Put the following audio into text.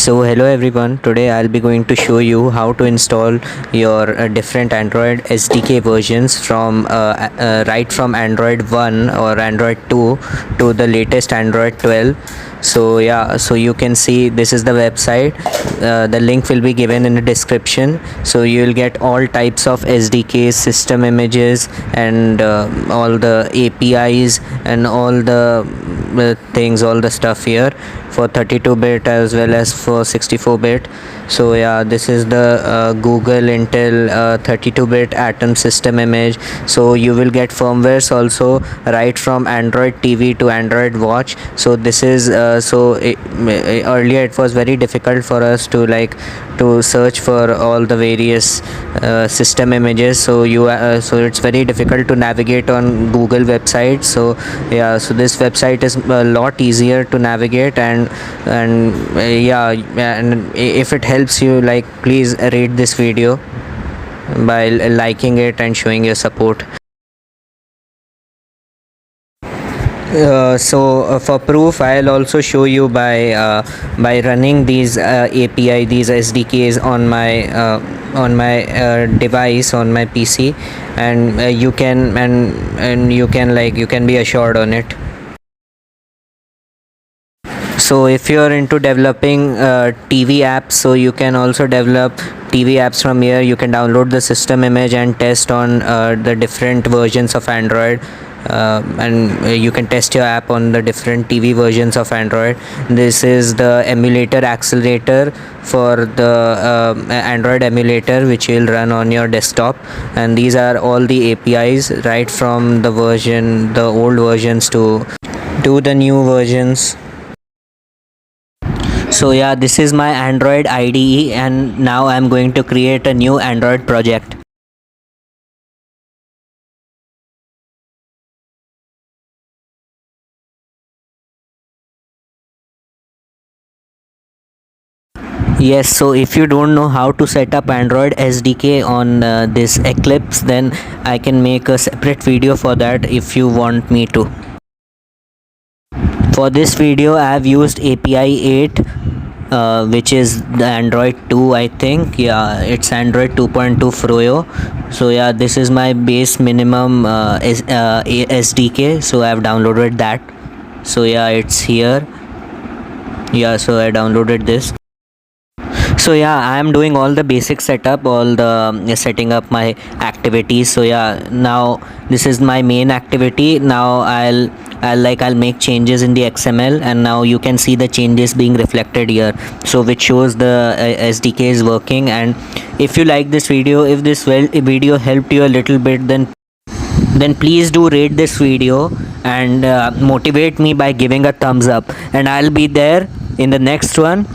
So hello everyone, today I'll be going to show you how to install your different Android SDK versions from right from Android 1 or Android 2 to the latest Android 12. So yeah, so you can see this is the website. The link will be given in the description. So you will get all types of SDKs, system images, and all the APIs and all the things, all the stuff here for 32-bit as well as for 64-bit. So yeah, this is the Google Intel 32-bit Atom system image. So you will get firmwares also right from Android TV to Android Watch. So this is earlier it was very difficult for us to to search for all the various system images. So so it's very difficult to navigate on Google website. So yeah, so this website is a lot easier to navigate, and if it helps you, please rate this video by liking it and showing your support. For proof, I'll also show you by running these API, these SDKs on my device, on my PC, and you can be assured on it. So if you're into developing TV apps, so you can also develop TV apps from here. You can download the system image and test on the different versions of Android. And you can test your app on the different TV versions of Android. This is the emulator accelerator for the Android emulator, which will run on your desktop, and these are all the APIs right from the old versions to the new versions. So yeah, this is my Android IDE, and now I'm going to create a new Android project. Yes, so if you don't know how to set up Android SDK on this Eclipse, then I can make a separate video for that if you want me to. For this video, I have used API 8, which is the Android 2, I think. Yeah, it's Android 2.2 Froyo. So yeah, this is my base minimum SDK. So I have downloaded that. So yeah, it's here. Yeah, so I downloaded this. So yeah, I am doing all the basic setup, all the setting up my activities. So yeah, now this is my main activity. Now I'll make changes in the XML, and now you can see the changes being reflected here, so which shows the SDK is working. And if you like this video, if this video helped you a little bit, then please do rate this video and motivate me by giving a thumbs up, and I'll be there in the next one